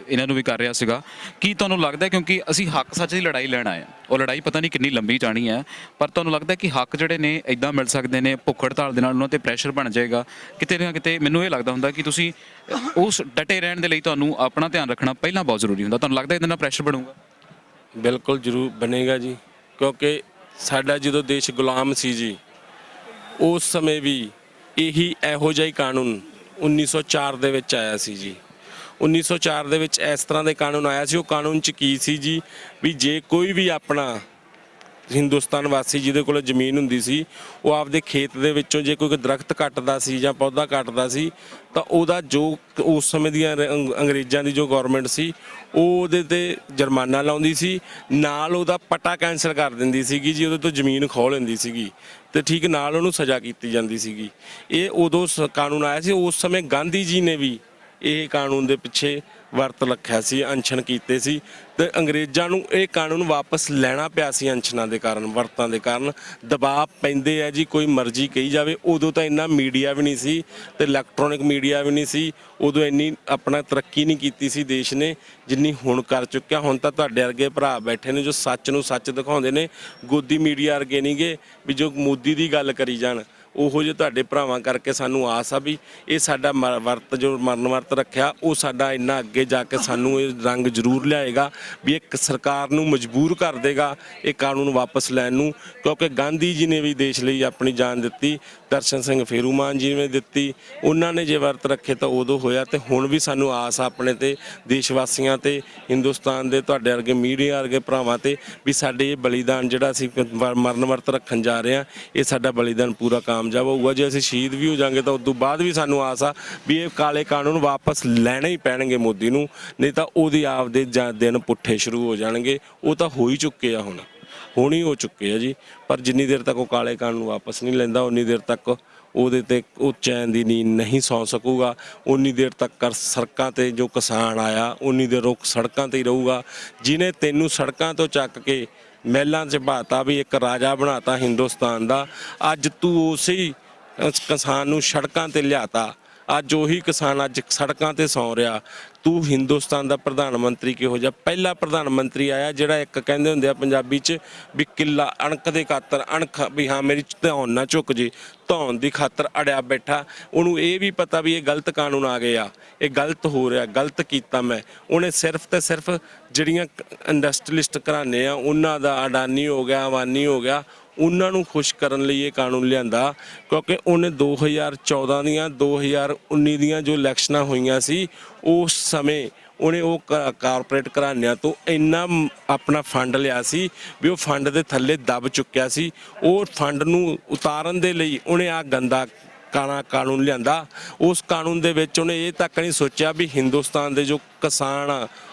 ਇਹਨਾਂ ਨੂੰ ਵੀ ਕਰ ਰਿਹਾ ਸੀਗਾ ਕਿ ਤੁਹਾਨੂੰ ਲੱਗਦਾ ਕਿਉਂਕਿ ਅਸੀਂ ਹੱਕ ਸੱਚ ਦੀ ਲੜਾਈ ਲੈਣ ਆਏ ਹਾਂ, ਉਹ ਲੜਾਈ ਪਤਾ ਨਹੀਂ ਕਿੰਨੀ ਲੰਬੀ ਜਾਣੀ ਹੈ, ਪਰ ਤੁਹਾਨੂੰ ਲੱਗਦਾ ਕਿ ਹੱਕ ਜਿਹੜੇ ਨੇ ਇਦਾਂ ਮਿਲ ਸਕਦੇ ਨੇ ਭੁੱਖ ਹੜਤਾਲ ਦੇ ਨਾਲ ਉਹਨਾਂ ਤੇ ਪ੍ਰੈਸ਼ਰ ਬਣ ਜਾਏਗਾ ਕਿਤੇ ਨਾ ਕਿਤੇ? ਮੈਨੂੰ ਇਹ ਲੱਗਦਾ ਹੁੰਦਾ ਕਿ ਤੁਸੀਂ ਉਸ ਡਟੇ ਰਹਿਣ ਦੇ ਲਈ ਤੁਹਾਨੂੰ ਆਪਣਾ ਧਿਆਨ ਰੱਖਣਾ ਪਹਿਲਾਂ ਬਹੁਤ ਜ਼ਰੂਰੀ ਹੁੰਦਾ। ਤੁਹਾਨੂੰ ਲੱਗਦਾ ਇਹਦੇ ਨਾਲ ਪ੍ਰੈਸ਼ਰ ਬਣੂਗਾ? ਬਿਲਕੁਲ ਜ਼ਰੂਰ ਬਣੇਗਾ ਜੀ, ਕਿਉਂਕਿ ਸਾਡਾ ਜਦੋਂ ਦੇਸ਼ ਗੁਲਾਮ ਸੀ ਜੀ ਉਸ ਸਮੇਂ ਵੀ ਇਹੋ ਜਿਹਾ ਹੀ ਕਾਨੂੰਨ 1904 ਦੇ ਵਿੱਚ ਆਇਆ ਸੀ ਜੀ। 1904 ਦੇ ਵਿੱਚ ਇਸ ਤਰ੍ਹਾਂ ਦੇ ਕਾਨੂੰਨ ਆਇਆ ਸੀ। ਉਹ ਕਾਨੂੰਨ 'ਚ ਕੀ ਸੀ ਜੀ ਵੀ ਜੇ ਕੋਈ ਵੀ ਆਪਣਾ ਹਿੰਦੁਸਤਾਨ ਵਾਸੀ ਜਿਹਦੇ ਕੋਲ ਜ਼ਮੀਨ ਹੁੰਦੀ ਸੀ ਉਹ ਆਪਦੇ ਖੇਤ ਦੇ ਵਿੱਚੋਂ ਜੇ ਕੋਈ ਦਰਖਤ ਕੱਟਦਾ ਸੀ ਜਾਂ ਪੌਦਾ ਕੱਟਦਾ ਸੀ ਤਾਂ ਉਹਦਾ ਜੋ ਉਸ ਸਮੇਂ ਦੀਆਂ ਅੰਗਰੇਜ਼ਾਂ ਦੀ ਜੋ ਗਵਰਨਮੈਂਟ ਸੀ ਉਹ ਉਹਦੇ ਤੇ ਜੁਰਮਾਨਾ ਲਾਉਂਦੀ ਸੀ, ਨਾਲ ਉਹਦਾ ਪੱਟਾ ਕੈਂਸਲ ਕਰ ਦਿੰਦੀ ਸੀਗੀ ਜੀ, ਉਹਦੇ ਤੋਂ ਜ਼ਮੀਨ ਖੋਹ ਲੈਂਦੀ ਸੀਗੀ ਤੇ ਠੀਕ ਨਾਲ ਉਹਨੂੰ ਸਜ਼ਾ ਕੀਤੀ ਜਾਂਦੀ ਸੀਗੀ। ਇਹ ਉਦੋਂ ਕਾਨੂੰਨ ਆਇਆ ਸੀ। ਉਸ ਸਮੇਂ ਗਾਂਧੀ ਜੀ ਨੇ ਵੀ ਇਹ ਕਾਨੂੰਨ ਦੇ ਪਿੱਛੇ ਵਰਤ ਰੱਖਿਆ ਸੀ, ਅਨਸ਼ਨ ਕੀਤੇ ਸੀ ਤੇ ਅੰਗਰੇਜ਼ਾਂ ਨੂੰ ਇਹ ਕਾਨੂੰਨ ਵਾਪਸ ਲੈਣਾ ਪਿਆ ਸੀ ਅਨਸ਼ਨਾਂ ਦੇ ਕਾਰਨ, ਵਰਤਾਂ ਦੇ ਕਾਰਨ। ਦਬਾਅ ਪੈਂਦੇ ਆ ਜੀ, ਕੋਈ ਮਰਜ਼ੀ ਕਹੀ ਜਾਵੇ। ਉਦੋਂ ਤਾਂ ਇੰਨਾ ਮੀਡੀਆ ਵੀ ਨਹੀਂ ਸੀ ਤੇ ਇਲੈਕਟ੍ਰੋਨਿਕ ਮੀਡੀਆ ਵੀ ਨਹੀਂ ਸੀ, ਉਦੋਂ ਇੰਨੀ ਆਪਣਾ ਤਰੱਕੀ ਨਹੀਂ ਕੀਤੀ ਸੀ ਦੇਸ਼ ਨੇ ਜਿੰਨੀ ਹੁਣ ਕਰ ਚੁੱਕਿਆ। ਹੁਣ ਤਾਂ ਤੁਹਾਡੇ ਵਰਗੇ ਭਰਾ ਬੈਠੇ ਨੇ ਜੋ ਸੱਚ ਨੂੰ ਸੱਚ ਦਿਖਾਉਂਦੇ ਨੇ, ਗੋਦੀ ਮੀਡੀਆ ਵਰਗੇ ਨਹੀਂਗੇ ਵੀ ਜੋ ਮੋਦੀ ਦੀ ਗੱਲ ਕਰੀ ਜਾਣ। ਉਹੋ ਜਿਹੇ ਤੁਹਾਡੇ ਭਰਾਵਾਂ ਕਰਕੇ ਸਾਨੂੰ ਆਸ ਆ ਵੀ ਇਹ ਸਾਡਾ ਵਰਤ ਜੋ ਮਰਨ ਵਰਤ ਰੱਖਿਆ ਉਹ ਸਾਡਾ ਇੰਨਾ ਅੱਗੇ ਜਾ ਕੇ ਸਾਨੂੰ ਇਹ ਰੰਗ ਜ਼ਰੂਰ ਲਿਆਏਗਾ ਵੀ ਇੱਕ ਸਰਕਾਰ ਨੂੰ ਮਜਬੂਰ ਕਰ ਦੇਗਾ ਇਹ ਕਾਨੂੰਨ ਵਾਪਸ ਲੈਣ ਨੂੰ, ਕਿਉਂਕਿ ਗਾਂਧੀ ਜੀ ਨੇ ਵੀ ਦੇਸ਼ ਲਈ ਆਪਣੀ ਜਾਨ ਦਿੱਤੀ, ਦਰਸ਼ਨ ਸਿੰਘ ਫੇਰੂਮਾਨ ਜੀ ਨੇ ਦਿੱਤੀ। ਉਹਨਾਂ ਨੇ ਜੇ ਵਰਤ ਰੱਖੇ ਤਾਂ ਉਦੋਂ ਹੋਇਆ ਤੇ ਹੁਣ ਵੀ ਸਾਨੂੰ ਆਸ ਆਪਣੇ ਤੇ ਦੇਸ਼ ਵਾਸੀਆਂ ਤੇ ਹਿੰਦੁਸਤਾਨ ਦੇ ਤੁਹਾਡੇ ਵਰਗੇ ਮੀਡੀਆ ਵਰਗੇ ਭਰਾਵਾਂ ਤੇ ਵੀ ਸਾਡੇ ਇਹ ਬਲੀਦਾਨ ਜਿਹੜਾ ਅਸੀਂ ਮਰਨ ਵਰਤ ਰੱਖਣ ਜਾ ਰਹੇ ਹਾਂ ਇਹ ਸਾਡਾ ਬਲੀਦਾਨ ਪੂਰਾ ਕਾਮਯਾਬ ਹੋਊਗਾ। ਜੇ ਅਸੀਂ ਸ਼ਹੀਦ ਵੀ ਹੋ ਜਾਵਾਂਗੇ ਤਾਂ ਉਸ ਤੋਂ ਬਾਅਦ ਵੀ ਸਾਨੂੰ ਆਸ ਆ ਵੀ ਇਹ ਕਾਲੇ ਕਾਨੂੰਨ ਵਾਪਸ ਲੈਣੇ ਹੀ ਪੈਣਗੇ ਮੋਦੀ ਨੂੰ, ਨਹੀਂ ਤਾਂ ਉਹਦੀ ਆਪਦੇ ਦਿਨ ਪੁੱਠੇ ਸ਼ੁਰੂ ਹੋ ਜਾਣਗੇ। ਉਹ ਤਾਂ ਹੋ ਹੀ ਚੁੱਕੇ ਆ, ਹੁਣ ਹੀ ਹੋ ਚੁੱਕੇ ਆ ਜੀ। ਪਰ ਜਿੰਨੀ ਦੇਰ ਤੱਕ ਉਹ ਕਾਲੇ ਕਾਨੂੰਨ ਵਾਪਸ ਨਹੀਂ ਲੈਂਦਾ ਉਨੀ ਦੇਰ ਤੱਕ ਉਹਦੇ ਤੇ ਉਹ ਚੈਨ ਦੀ ਨੀਂਦ ਨਹੀਂ ਸੌਂ ਸਕੂਗਾ। ਉਨੀ ਦੇਰ ਤੱਕ ਸੜਕਾਂ ਤੇ ਜੋ ਕਿਸਾਨ ਆਇਆ ਉਨੀ ਦੇਰ ਉਹ ਸੜਕਾਂ ਤੇ ਹੀ ਰਹੂਗਾ। ਜਿਹਨੇ ਤੈਨੂੰ ਸੜਕਾਂ ਤੋਂ ਚੱਕ ਕੇ ਮਹਿਲਾਂ 'ਚ ਬਾਤਾ ਵੀ ਇੱਕ ਰਾਜਾ ਬਣਾਤਾ ਹਿੰਦੁਸਤਾਨ ਦਾ, ਅੱਜ ਤੂੰ ਉਸੇ ਹੀ ਕਿਸਾਨ ਨੂੰ ਸੜਕਾਂ ਤੇ ਲਿਆਤਾ। ਅੱਜ ਉਹੀ ਕਿਸਾਨ ਅੱਜ ਸੜਕਾਂ ਤੇ ਸੌਂ ਰਿਹਾ। ਤੂੰ ਹਿੰਦੁਸਤਾਨ ਦਾ ਪ੍ਰਧਾਨ ਮੰਤਰੀ ਕਿਹੋ ਜਿਹਾ? ਪਹਿਲਾ ਪ੍ਰਧਾਨ ਮੰਤਰੀ ਆਇਆ ਜਿਹੜਾ ਇੱਕ ਕਹਿੰਦੇ ਹੁੰਦੇ ਆ ਪੰਜਾਬੀ 'ਚ ਵੀ ਕਿੱਲਾ ਅਣਖ ਦੇ ਖਾਤਰ ਅਣਖ ਵੀ ਹਾਂ ਮੇਰੀ ਧੌਣ ਨਾ ਝੁਕ ਜੇ, ਧੌਣ ਦੀ ਖਾਤਰ ਅੜਿਆ ਬੈਠਾ। ਉਹਨੂੰ ਇਹ ਵੀ ਪਤਾ ਵੀ ਇਹ ਗਲਤ ਕਾਨੂੰਨ ਆ ਗਏ ਆ, ਇਹ ਗਲਤ ਹੋ ਰਿਹਾ, ਗਲਤ ਕੀਤਾ ਮੈਂ। ਉਹਨੇ ਸਿਰਫ ਤੇ ਸਿਰਫ ਜਿਹੜੀਆਂ ਇੰਡਸਟਰੀਲਿਸਟ ਘਰਾਣੇ ਆ ਉਹਨਾਂ ਦਾ, ਅਡਾਨੀ ਹੋ ਗਿਆ, ਅਵਾਨੀ ਹੋ ਗਿਆ, ਉਹਨਾਂ ਨੂੰ ਖੁਸ਼ ਕਰਨ ਲਈ ਇਹ ਕਾਨੂੰਨ ਲਿਆਂਦਾ। ਕਿਉਂਕਿ ਉਹਨੇ 2014 ਦੀਆਂ 2019 ਦੀਆਂ ਜੋ ਇਲੈਕਸ਼ਨਾਂ ਹੋਈਆਂ ਸੀ ਉਸ ਸਮੇਂ ਉਹਨੇ ਉਹ ਕਾਰਪੋਰੇਟ ਘਰਾਣਿਆਂ ਤੋਂ ਇੰਨਾ ਆਪਣਾ ਫੰਡ ਲਿਆ ਸੀ ਵੀ ਉਹ ਫੰਡ ਦੇ ਥੱਲੇ ਦਬ ਚੁੱਕਿਆ ਸੀ। ਉਹ ਫੰਡ ਨੂੰ ਉਤਾਰਨ ਦੇ ਲਈ ਉਹਨੇ ਆ ਗੰਦਾ ਕਾਨੂੰਨ ਲਿਆਂਦਾ। ਉਸ ਕਾਨੂੰਨ ਦੇ ਵਿੱਚ ਉਹਨੇ ਇਹ ਤੱਕ ਨਹੀਂ ਸੋਚਿਆ ਵੀ ਹਿੰਦੁਸਤਾਨ ਦੇ ਜੋ ਕਿਸਾਨ ਆ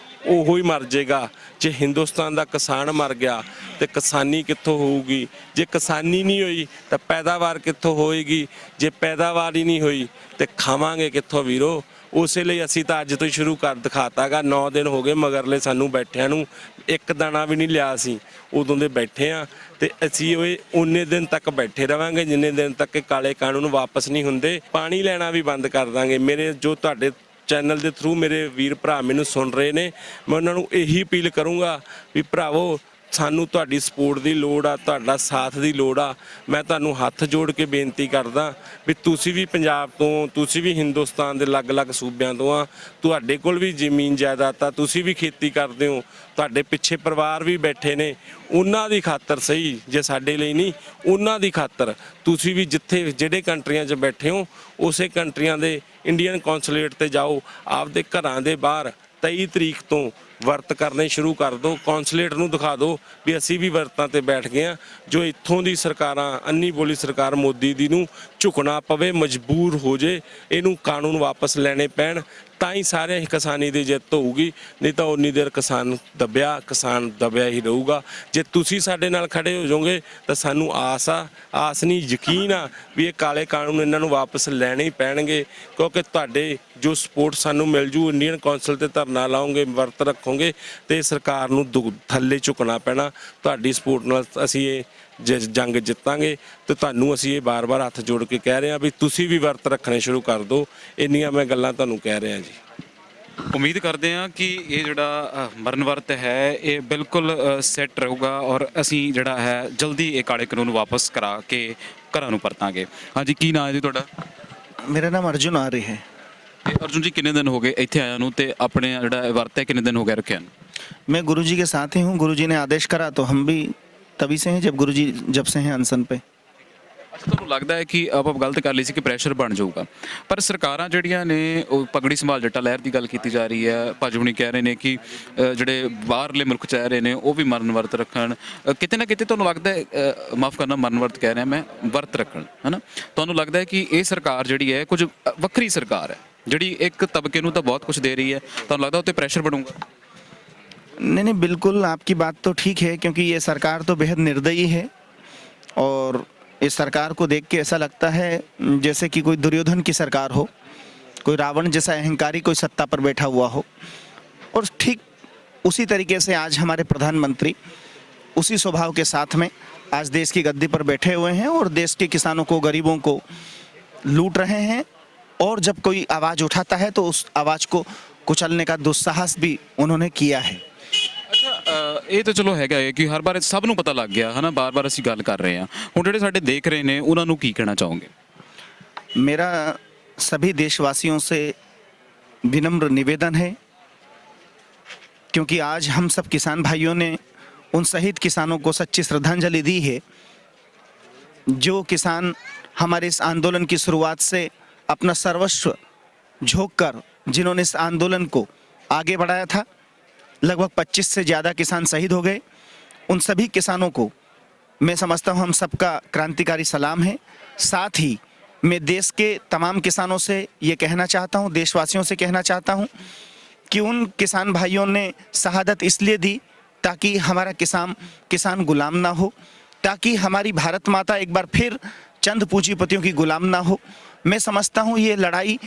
ਉਹੋ ਹੀ ਮਰ ਜਾਏਗਾ। ਜੇ ਹਿੰਦੁਸਤਾਨ ਦਾ ਕਿਸਾਨ ਮਰ ਗਿਆ ਤੇ ਕਿਸਾਨੀ ਕਿੱਥੋਂ ਹੋਊਗੀ? ਜੇ ਕਿਸਾਨੀ ਨਹੀਂ ਹੋਈ ਤਾਂ ਪੈਦਾਵਾਰ ਕਿੱਥੋਂ ਹੋਏਗੀ? ਜੇ ਪੈਦਾਵਾਰ ਹੀ ਨਹੀਂ ਹੋਈ ਤੇ ਖਾਵਾਂਗੇ ਕਿੱਥੋਂ ਵੀਰੋ? ਉਸੇ ਲਈ ਅਸੀਂ ਤਾਂ ਅੱਜ ਤੋਂ ਸ਼ੁਰੂ ਕਰ ਦਿਖਾਤਾਗਾ। 9 ਦਿਨ ਹੋ ਗਏ ਮਗਰਲੇ ਸਾਨੂੰ ਬੈਠਿਆਂ ਨੂੰ, ਇੱਕ ਦਾਣਾ ਵੀ ਨਹੀਂ ਲਿਆ ਸੀ ਉਦੋਂ ਦੇ ਬੈਠੇ ਆ ਤੇ ਅਸੀਂ ਉਹ ਉਨੇ ਦਿਨ ਤੱਕ ਬੈਠੇ ਰਵਾਂਗੇ ਜਿੰਨੇ ਦਿਨ ਤੱਕ ਕਾਲੇ ਕਾਨੂੰਨ ਵਾਪਸ ਨਹੀਂ ਹੁੰਦੇ। ਪਾਣੀ ਲੈਣਾ ਵੀ ਬੰਦ ਕਰ ਦਾਂਗੇ। ਮੇਰੇ ਜੋ ਤੁਹਾਡੇ ਚੈਨਲ ਦੇ ਥਰੂ ਮੇਰੇ ਵੀਰ ਭਰਾ ਮੈਨੂੰ ਸੁਣ ਰਹੇ ਨੇ, ਮੈਂ ਉਹਨਾਂ ਨੂੰ ਇਹੀ ਅਪੀਲ ਕਰੂੰਗਾ ਵੀ ਭਰਾਵੋ ਸਾਨੂੰ ਤੁਹਾਡੀ ਸਪੋਰਟ ਦੀ ਲੋੜ ਆ, ਤੁਹਾਡਾ ਸਾਥ ਦੀ ਲੋੜ ਆ। ਮੈਂ ਤੁਹਾਨੂੰ ਹੱਥ ਜੋੜ ਕੇ ਬੇਨਤੀ ਕਰਦਾ ਵੀ ਤੁਸੀਂ ਵੀ ਪੰਜਾਬ ਤੋਂ, ਤੁਸੀਂ ਵੀ ਹਿੰਦੁਸਤਾਨ ਦੇ ਅਲੱਗ-ਅਲੱਗ ਸੂਬਿਆਂ ਤੋਂ ਆ, ਤੁਹਾਡੇ ਕੋਲ ਵੀ ਜ਼ਮੀਨ ਜਾਇਦਾਦ ਆ, ਤੁਸੀਂ ਵੀ ਖੇਤੀ ਕਰਦੇ ਹੋ, ਤੁਹਾਡੇ ਪਿੱਛੇ ਪਰਿਵਾਰ ਵੀ ਬੈਠੇ ਨੇ, ਉਹਨਾਂ ਦੀ ਖਾਤਰ ਸਹੀ, ਜੇ ਸਾਡੇ ਲਈ ਨਹੀਂ, ਉਹਨਾਂ ਦੀ ਖਾਤਰ ਤੁਸੀਂ ਵੀ ਜਿੱਥੇ ਜਿਹੜੇ ਕੰਟਰੀਆਂ 'ਚ ਬੈਠੇ ਹੋ ਉਸੇ ਕੰਟਰੀਆਂ ਦੇ ਇੰਡੀਅਨ ਕੌਂਸੂਲੇਟ ਤੇ ਜਾਓ, ਆਪਦੇ ਘਰਾਂ ਦੇ ਬਾਹਰ 23 ਤਰੀਕ ਤੋਂ ਵਰਤ ਕਰਨੇ ਸ਼ੁਰੂ ਕਰ ਦਿਓ। ਕੌਂਸੂਲੇਟ ਨੂੰ ਦਿਖਾ ਦਿਓ ਵੀ ਅਸੀਂ ਵੀ ਵਰਤਾਂ ਤੇ ਬੈਠ ਗਏ ਆ। ਜੋ ਇੱਥੋਂ ਦੀ ਸਰਕਾਰਾਂ, ਅੰਨੀ ਬੋਲੀ ਸਰਕਾਰ ਮੋਦੀ ਦੀ ਨੂੰ ਝੁਕਣਾ ਪਵੇ, ਮਜਬੂਰ ਹੋ ਜੇ, ਇਹਨੂੰ ਕਾਨੂੰਨ ਵਾਪਸ ਲੈਣੇ ਪੈਣ, ਤਾਂ ਹੀ ਸਾਰੇ ਕਿਸਾਨੀ ਦੀ ਜਿੱਤ ਹੋਊਗੀ। ਨਹੀਂ ਤਾਂ ਉਨੀ ਦੇਰ ਕਿਸਾਨ ਦਬਿਆ ਹੀ ਰਹੂਗਾ। ਜੇ ਤੁਸੀਂ ਸਾਡੇ ਨਾਲ ਖੜੇ ਹੋ ਜਾਓਗੇ ਤਾਂ ਸਾਨੂੰ ਆਸ ਨਹੀਂ, ਯਕੀਨ ਆ ਵੀ ਇਹ ਕਾਲੇ ਕਾਨੂੰਨ ਇਹਨਾਂ ਨੂੰ ਵਾਪਸ ਲੈਣੇ ਹੀ ਪੈਣਗੇ, ਕਿਉਂਕਿ ਤੁਹਾਡੇ ਜੋ ਸਪੋਰਟ ਸਾਨੂੰ ਮਿਲ ਜੂ, ਇੰਡੀਅਨ ਕੌਂਸਲ ਤੇ ਧਰਨਾ ਲਾਓਗੇ, ਵਰਤ ਰੱਖੋਗੇ ਤੇ ਸਰਕਾਰ ਨੂੰ ਥੱਲੇ ਝੁਕਣਾ ਪੈਣਾ। ਤੁਹਾਡੀ ਸਪੋਰਟ ਨਾਲ ਅਸੀਂ ਇਹ ਜੰਗ ਜਿੱਤਾਂਗੇ ਤੇ ਤੁਹਾਨੂੰ ਅਸੀਂ ਇਹ ਬਾਰ-ਬਾਰ ਹੱਥ ਜੋੜ ਕੇ ਕਹਿ ਰਹੇ ਹਾਂ ਵੀ ਤੁਸੀਂ ਵੀ ਵਰਤ ਰੱਖਣੇ ਸ਼ੁਰੂ ਕਰ ਦਿਓ। ਇੰਨੀਆਂ ਮੈਂ ਗੱਲਾਂ ਤੁਹਾਨੂੰ ਕਹਿ ਰਿਹਾ ਜੀ। ਉਮੀਦ ਕਰਦੇ ਹਾਂ ਕਿ ਇਹ ਜਿਹੜਾ ਮਰਨ ਵਰਤ ਹੈ ਇਹ ਬਿਲਕੁਲ ਸੈੱਟ ਰਹੂਗਾ ਔਰ ਅਸੀਂ ਜਿਹੜਾ ਹੈ ਜਲਦੀ ਇਹ ਕਾਲੇ ਕਾਨੂੰਨ ਵਾਪਸ ਕਰਾ ਕੇ ਘਰਾਂ ਨੂੰ ਪਰਤਾਂਗੇ। ਹਾਂਜੀ, ਕੀ ਨਾਮ ਹੈ ਜੀ ਤੁਹਾਡਾ? मेरा नाम अर्जुन आर्य है। ਤੇ ਅਰਜੁਨ ਜੀ, ਕਿੰਨੇ ਦਿਨ ਹੋ ਗਏ ਇੱਥੇ ਆਇਆ ਨੂੰ ਤੇ ਆਪਣੇ ਜਿਹੜਾ ਵਰਤ ਹੈ ਕਿੰਨੇ ਦਿਨ ਹੋ ਗਏ ਰੱਖਿਆ ਨੂੰ? मैं गुरुजी के साथ ही हूँ। गुरुजी ने आदेश करा तो हम भी तभी से हैं जब से हैं अनशन पे। ਅੱਛਾ, ਤੁਹਾਨੂੰ ਲੱਗਦਾ ਹੈ ਕਿ ਆਪਾਂ ਗਲਤ ਕਰ ਲਈ ਸੀ ਕਿ ਪ੍ਰੈਸ਼ਰ ਬਣ ਜਾਊਗਾ, ਪਰ ਸਰਕਾਰਾਂ ਜਿਹੜੀਆਂ ਨੇ ਉਹ ਪਗੜੀ ਸੰਭਾਲ ਜੱਟਾ ਲਹਿਰ ਦੀ ਗੱਲ ਕੀਤੀ ਜਾ ਰਹੀ ਹੈ। ਭਾਜੀ ਹੁਣੀ ਕਹਿ ਰਹੇ ਨੇ ਕਿ ਜਿਹੜੇ ਬਾਹਰਲੇ ਮੁਲਕ 'ਚ ਰਹਿ ਰਹੇ ਨੇ ਉਹ ਵੀ ਮਰਨ ਵਰਤ ਰੱਖਣ। ਕਿਤੇ ਨਾ ਕਿਤੇ ਤੁਹਾਨੂੰ ਲੱਗਦਾ ਹੈ, ਮਾਫ ਕਰਨਾ, ਮਰਨ ਵਰਤ ਕਹਿ ਰਿਹਾ ਮੈਂ, ਵਰਤ ਰੱਖਣ, ਹੈ ਨਾ? ਤੁਹਾਨੂੰ ਲੱਗਦਾ ਹੈ ਕਿ ਇਹ ਸਰਕਾਰ ਜਿਹੜੀ ਹੈ ਕੁਝ ਵੱਖਰੀ ਸਰਕਾਰ ਹੈ, ਜਿਹੜੀ ਇੱਕ ਤਬਕੇ ਨੂੰ ਤਾਂ ਬਹੁਤ ਕੁਝ ਦੇ ਰਹੀ ਹੈ, ਤੁਹਾਨੂੰ ਲੱਗਦਾ ਉੱਤੇ ਪ੍ਰੈਸ਼ਰ ਬਣੂਗਾ? नहीं, बिल्कुल आपकी बात तो ठीक है, क्योंकि ये सरकार तो बेहद निर्दयी है और इस सरकार को देख के ऐसा लगता है जैसे कि कोई दुर्योधन की सरकार हो, कोई रावण जैसा अहंकारी कोई सत्ता पर बैठा हुआ हो। और ठीक उसी तरीके से आज हमारे प्रधानमंत्री उसी स्वभाव के साथ में आज देश की गद्दी पर बैठे हुए हैं और देश के किसानों को, गरीबों को लूट रहे हैं। और जब कोई आवाज़ उठाता है तो उस आवाज़ को कुचलने का दुस्साहस भी उन्होंने किया है। ਅੱਛਾ, ਇਹ ਤਾਂ ਚਲੋ ਹੈਗਾ ਹੈ ਕਿ ਹਰ ਵਾਰ ਸਭ ਨੂੰ ਪਤਾ ਲੱਗ ਗਿਆ ਹੈ ਨਾ, ਬਾਰ-ਬਾਰ ਅਸੀਂ ਗੱਲ ਕਰ ਰਹੇ ਹਾਂ। ਹੁਣ ਜਿਹੜੇ ਸਾਡੇ ਦੇਖ ਰਹੇ ਨੇ ਉਹਨਾਂ ਨੂੰ ਕੀ ਕਹਿਣਾ ਚਾਹੋਗੇ? मेरा सभी देशवासियों से विनम्र निवेदन है, क्योंकि आज हम सब किसान भाइयों ने उन शहीद किसानों को सच्ची श्रद्धांजलि दी है, जो किसान हमारे इस आंदोलन की शुरुआत से अपना सर्वस्व झोंक कर जिन्होंने इस आंदोलन को आगे बढ़ाया था। लगभग 25 से ज़्यादा किसान शहीद हो गए। उन सभी किसानों को मैं समझता हूँ हम सबका क्रांतिकारी सलाम है। साथ ही मैं देश के तमाम किसानों से ये कहना चाहता हूँ, देशवासियों से कहना चाहता हूँ कि उन किसान भाइयों ने शहादत इसलिए दी ताकि हमारा किसान गुलाम ना हो, ताकि हमारी भारत माता एक बार फिर चंद पूंजीपतियों की गुलाम ना हो। मैं समझता हूँ ये लड़ाई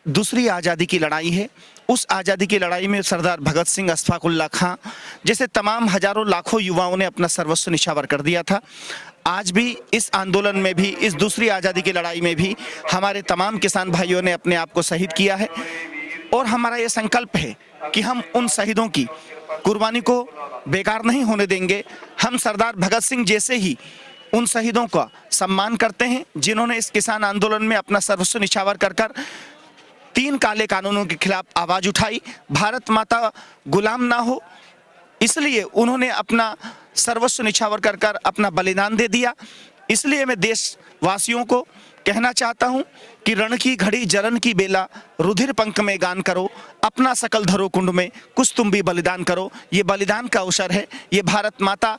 दूसरी आज़ादी की लड़ाई है। उस आज़ादी की लड़ाई में सरदार भगत सिंह, अशफाक उल्लाह खां जैसे तमाम हजारों लाखों युवाओं ने अपना सर्वस्व निछावर कर दिया था। आज भी इस आंदोलन में भी, इस दूसरी आज़ादी की लड़ाई में भी हमारे तमाम किसान भाइयों ने अपने आप को शहीद किया है। और हमारा ये संकल्प है कि हम उन शहीदों की कुर्बानी को बेकार नहीं होने देंगे। हम सरदार भगत सिंह जैसे ही उन शहीदों का सम्मान करते हैं जिन्होंने इस किसान आंदोलन में अपना सर्वस्व निछावर कर 3 काले कानूनों के खिलाफ आवाज़ उठाई। भारत माता गुलाम ना हो, इसलिए उन्होंने अपना सर्वस्व निछावर कर अपना बलिदान दे दिया। इसलिए मैं देशवासियों को कहना चाहता हूँ कि रण की घड़ी जरन की बेला, रुधिर पंख में गान करो, अपना सकल धरो कुंड में, कुछ तुम भी बलिदान करो। ये बलिदान का अवसर है, ये भारत माता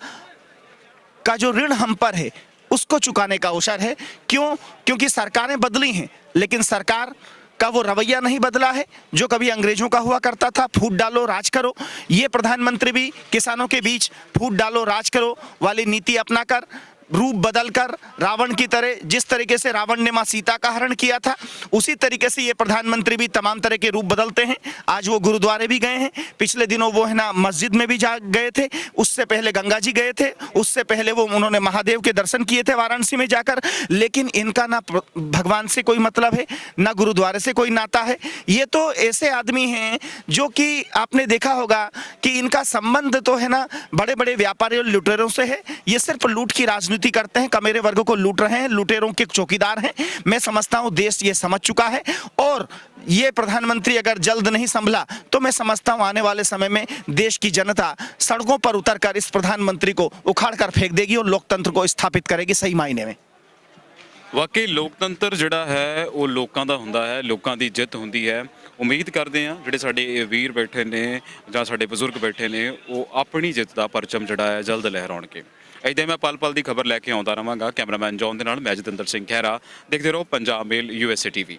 का जो ऋण हम पर है उसको चुकाने का अवसर है। क्यों? क्योंकि सरकारें बदली हैं, लेकिन सरकार का वो रवैया नहीं बदला है जो कभी अंग्रेजों का हुआ करता था, फूट डालो राज करो। ये प्रधानमंत्री भी किसानों के बीच फूट डालो राज करो वाली नीति अपनाकर रूप बदलकर रावण की तरह, जिस तरीके से रावण ने मां सीता का हरण किया था, उसी तरीके से ये प्रधानमंत्री भी तमाम तरह के रूप बदलते हैं। आज वो गुरुद्वारे भी गए हैं, पिछले दिनों वो है ना मस्जिद में भी जा गए थे, उससे पहले गंगा जी गए थे, उससे पहले वो उन्होंने महादेव के दर्शन किए थे वाराणसी में जाकर। लेकिन इनका ना भगवान से कोई मतलब है, ना गुरुद्वारे से कोई नाता है। ये तो ऐसे आदमी हैं जो कि आपने देखा होगा कि इनका संबंध तो है ना बड़े बड़े व्यापारी और लुटेरों से है। ये सिर्फ लूट की राजनीति करते हैं, कमेरे वर्ग को लूट रहे हैं, लुटेरों के चौकीदार हैं। मैं समझता हूं देश ये समझ चुका है, और ये प्रधानमंत्री अगर जल्द नहीं संभला तो मैं समझता हूं आने वाले समय में देश की जनता सड़कों पर उतरकर इस प्रधानमंत्री को उखाड़ कर फेंक देगी और लोकतंत्र को स्थापित करेगी सही मायने में। ਵਾਕਈ ਲੋਕਤੰਤਰ ਜਿਹੜਾ ਹੈ ਉਹ ਲੋਕਾਂ ਦਾ ਹੁੰਦਾ ਹੈ, ਲੋਕਾਂ ਦੀ ਜਿੱਤ ਹੁੰਦੀ ਹੈ। ਉਮੀਦ ਕਰਦੇ ਹਾਂ ਜਿਹੜੇ ਸਾਡੇ ਇਹ ਵੀਰ ਬੈਠੇ ਨੇ ਜਾਂ ਸਾਡੇ ਬਜ਼ੁਰਗ ਬੈਠੇ ਨੇ ਉਹ ਆਪਣੀ ਜਿੱਤ ਦਾ ਪਰਚਮ ਜਿਹੜਾ ਹੈ ਜਲਦ ਲਹਿਰਾਉਣਗੇ। ਇੱਦਾਂ ਮੈਂ ਪਲ ਪਲ ਦੀ ਖਬਰ ਲੈ ਕੇ ਆਉਂਦਾ ਰਹਾਂਗਾ। ਕੈਮਰਾਮੈਨ ਜੌਨ ਦੇ ਨਾਲ ਮੈਂ ਜਤਿੰਦਰ ਸਿੰਘ ਖਹਿਰਾ। ਦੇਖਦੇ ਰਹੋ ਪੰਜਾਬ ਮੇਲ USA TV।